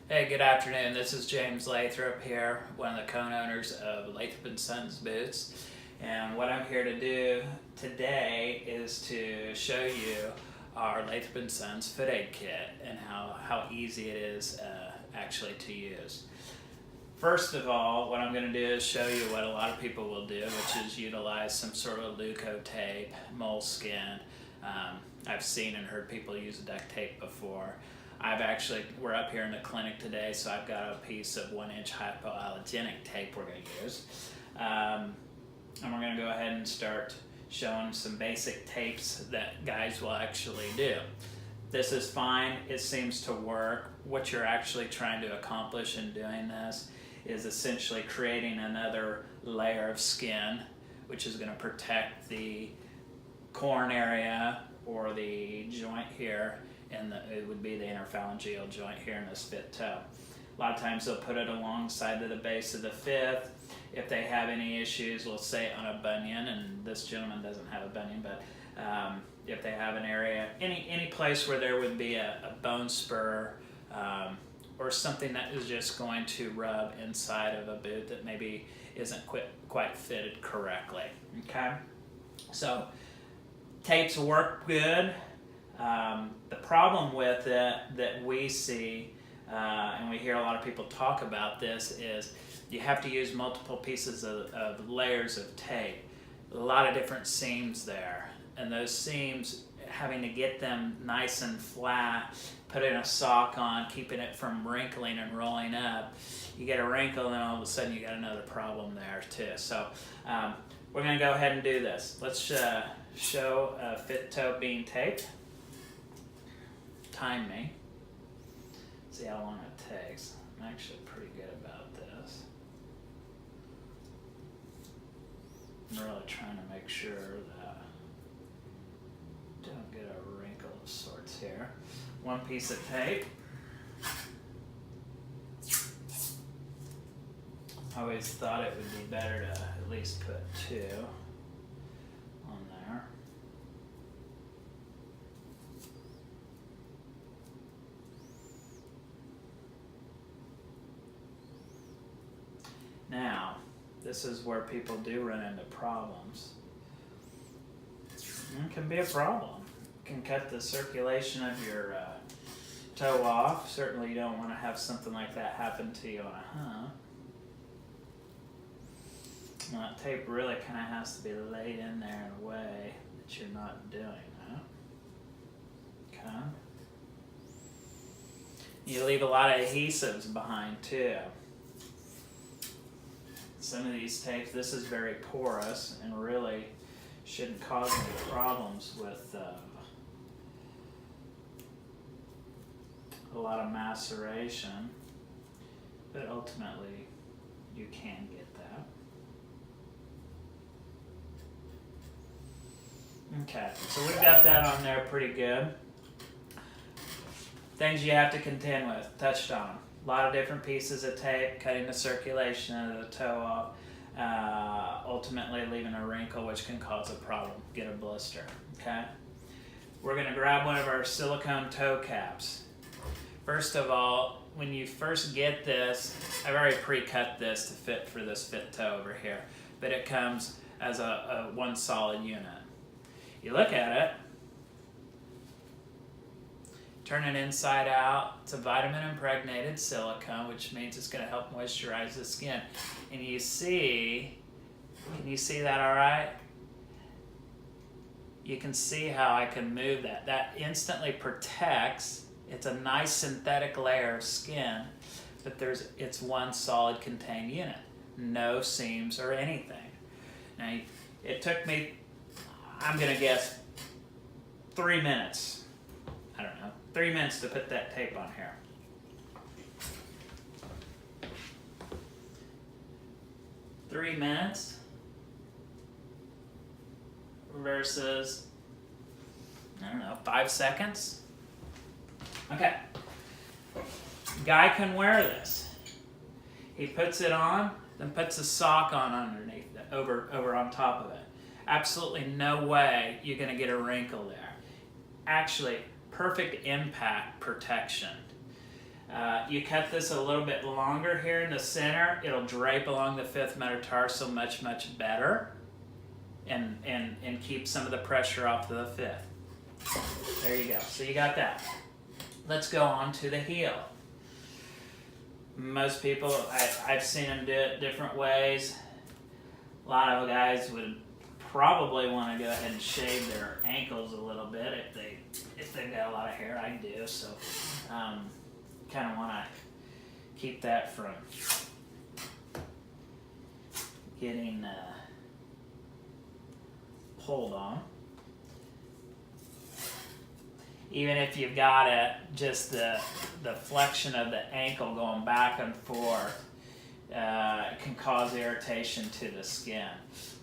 Hey, good afternoon. This is James Lathrop here, one of the co-owners of Lathrop and Sons boots. And what I'm here to do today is to show you our Lathrop and Sons Fit Aid Kit and how easy it is actually to use. First of all, what I'm going to do is show you what a lot of people will do, which is utilize some sort of Leuco tape, moleskin. I've seen and heard people use duct tape before. We're up here in the clinic today, so I've got a piece of 1-inch hypoallergenic tape we're going to use. And we're going to go ahead and start showing some basic tapes that guys will actually do. This is fine, it seems to work. What you're actually trying to accomplish in doing this is essentially creating another layer of skin, which is going to protect the corn area or the joint here, and it would be the interphalangeal joint here in this fifth toe. A lot of times they'll put it alongside of the base of the fifth. If they have any issues, we'll say on a bunion, and this gentleman doesn't have a bunion, but if they have an area, any place where there would be a bone spur or something that is just going to rub inside of a boot that maybe isn't quite fitted correctly, okay? So tapes work good. The problem with it that we see, and we hear a lot of people talk about this, is you have to use multiple pieces of layers of tape. A lot of different seams there, and those seams, having to get them nice and flat, putting a sock on, keeping it from wrinkling and rolling up. You get a wrinkle and all of a sudden you got another problem there too. So we're going to go ahead and do this. Let's show a fit toe being taped. Time me. See how long it takes. I'm actually pretty good about this. I'm really trying to make sure that I don't get a wrinkle of sorts here. One piece of tape. I always thought it would be better to at least put two on there. Now, this is where people do run into problems. It can be a problem. It can cut the circulation of your toe off. Certainly you don't want to have something like that happen to you on a hunt. Now, that tape really kind of has to be laid in there in a way that you're not doing that. Okay. You leave a lot of adhesives behind too. Some of these tapes, this is very porous and really shouldn't cause any problems with a lot of maceration, but ultimately you can get that. Okay, so we've got that on there pretty good. Things you have to contend with, touched on. A lot of different pieces of tape, cutting the circulation of the toe off, ultimately leaving a wrinkle which can cause a problem, get a blister, okay? We're gonna grab one of our silicone toe caps. First of all, when you first get this, I've already pre-cut this to fit for this fit toe over here, but it comes as a one solid unit. You look at it, turn it inside out. It's a vitamin impregnated silicone, which means it's going to help moisturize the skin. And you see, can you see that all right? You can see how I can move that. That instantly protects. It's a nice synthetic layer of skin, but it's one solid contained unit. No seams or anything. Now, it took me, I'm going to guess, 3 minutes. I don't know, 3 minutes to put that tape on here. Three minutes versus, I don't know, 5 seconds. Okay. Guy can wear this. He puts it on, then puts a sock on underneath it, over on top of it. Absolutely no way you're going to get a wrinkle there. Actually, perfect impact protection. You cut this a little bit longer here in the center, it'll drape along the 5th metatarsal much better and keep some of the pressure off of the 5th. There you go. So you got that. Let's go on to the heel. Most people, I've seen them do it different ways. A lot of guys would probably want to go ahead and shave their ankles a little bit if they've got a lot of hair. I do, so kind of want to keep that from getting pulled on. Even if you've got it, just the flexion of the ankle going back and forth can cause irritation to the skin.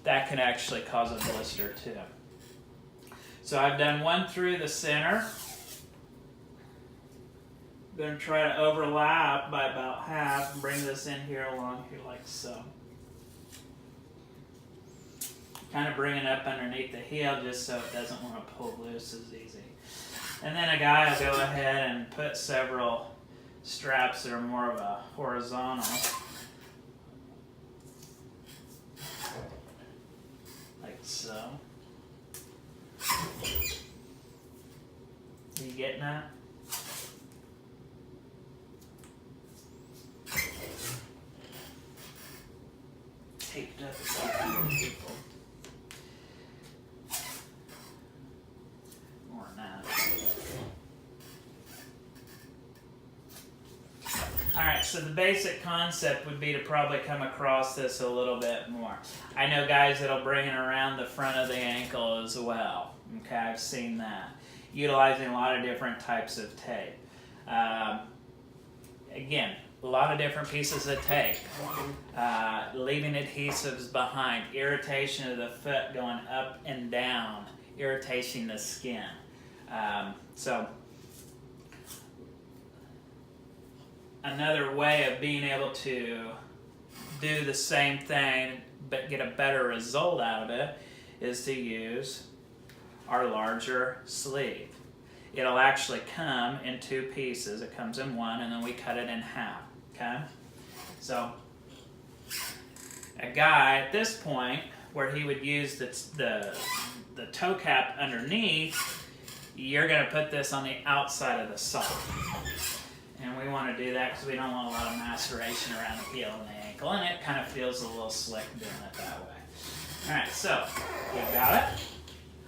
That can actually cause a blister too. So I've done one through the center. I'm going to try to overlap by about half and bring this in here along here like so. Kind of bring it up underneath the heel just so it doesn't want to pull loose as easy. And then a guy will go ahead and put several straps that are more of a horizontal. Like so. Are you getting that? Taped up for people. Or not. Alright, so the basic concept would be to probably come across this a little bit more. I know guys that'll bring it around the front of the ankle as well. Okay, I've seen that. Utilizing a lot of different types of tape. Again, a lot of different pieces of tape. Leaving adhesives behind. Irritation of the foot going up and down. Irritating the skin. So another way of being able to do the same thing but get a better result out of it is to use our larger sleeve. It'll actually come in 2 pieces. It comes in one and then we cut it in half. Okay? So a guy at this point where he would use the toe cap underneath, you're going to put this on the outside of the sock. And we want to do that because we don't want a lot of maceration around the heel and the ankle, and it kind of feels a little slick doing it that way. Alright, so we've got it.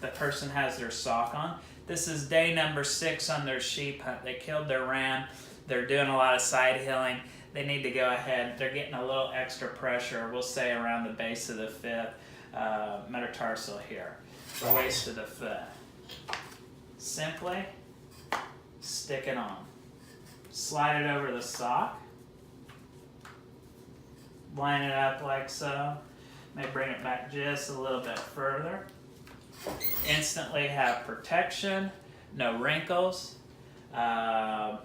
The person has their sock on. This is day number 6 on their sheep hunt. They killed their ram. They're doing a lot of side hilling. They need to go ahead. They're getting a little extra pressure, we'll say around the base of the 5th metatarsal here, the waist of the foot. Simply stick it on. Slide it over the sock. Line it up like so. May bring it back just a little bit further. Instantly have protection, no wrinkles, and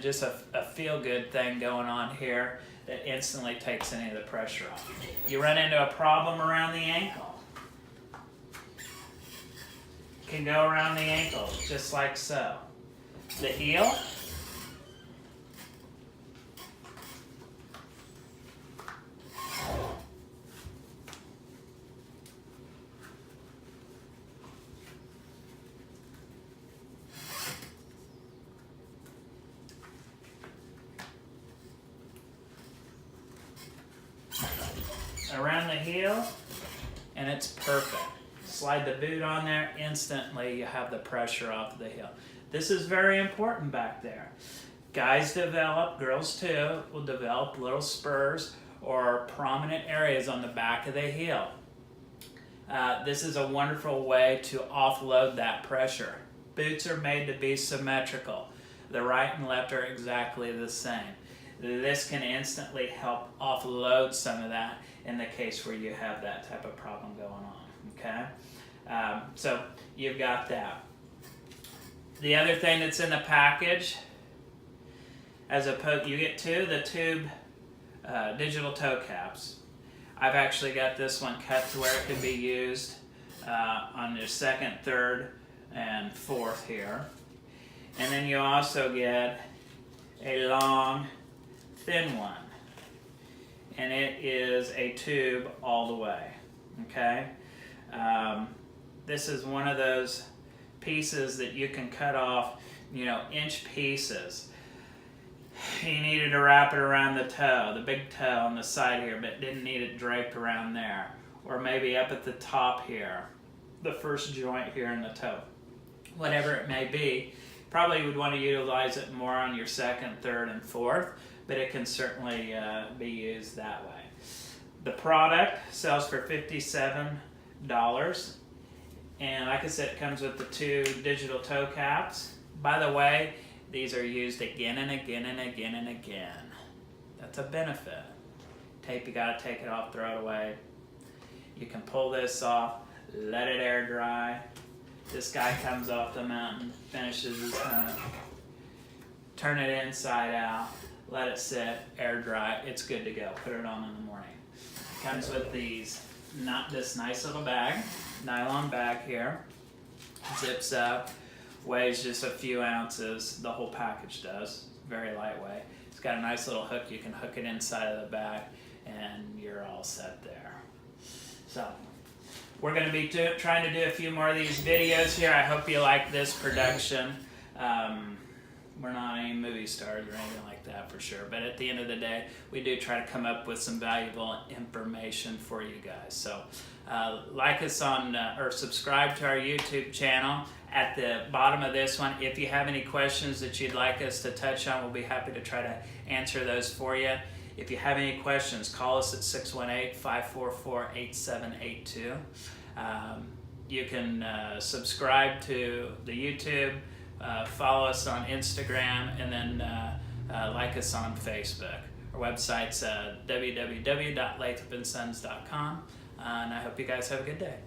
just a feel-good thing going on here that instantly takes any of the pressure off. You run into a problem around the ankle. Can go around the ankle just like so. The heel. Around the heel, and it's perfect. Slide the boot on there, instantly you have the pressure off the heel. This is very important back there. Guys develop, girls too, will develop little spurs or prominent areas on the back of the heel. This is a wonderful way to offload that pressure. Boots are made to be symmetrical. The right and left are exactly the same. This can instantly help offload some of that in the case where you have that type of problem going on, okay? So you've got that. The other thing that's in the package, you get the tube digital toe caps. I've actually got this one cut to where it can be used on your 2nd, 3rd, and 4th here. And then you also get a long, thin one. And it is a tube all the way, okay? This is one of those pieces that you can cut off, inch pieces. You needed to wrap it around the toe, the big toe on the side here, but didn't need it draped around there. Or maybe up at the top here, the first joint here in the toe. Whatever it may be, probably would want to utilize it more on your second, third, and fourth, but it can certainly be used that way. The product sells for $57, and like I said, it comes with the 2 digital toe caps. By the way, these are used again and again and again and again. That's a benefit. Tape, you gotta take it off, throw it away. You can pull this off, let it air dry. This guy comes off the mountain, finishes his hunt, turn it inside out, let it sit, air dry, it's good to go. Put it on in the morning. Comes with this nice little bag, nylon bag here. Zips up, weighs just a few ounces. The whole package does, very lightweight. It's got a nice little hook. You can hook it inside of the bag and you're all set there. So we're going to be trying to do a few more of these videos here. I hope you like this production. We're not any movie stars or anything like that for sure, but at the end of the day, we do try to come up with some valuable information for you guys. So like us on, or subscribe to our YouTube channel. At the bottom of this one, if you have any questions that you'd like us to touch on, we'll be happy to try to answer those for you. If you have any questions, call us at 618-544-8782. You can subscribe to the YouTube, follow us on Instagram, and then like us on Facebook. Our website's www.lathropandsons.com, and I hope you guys have a good day.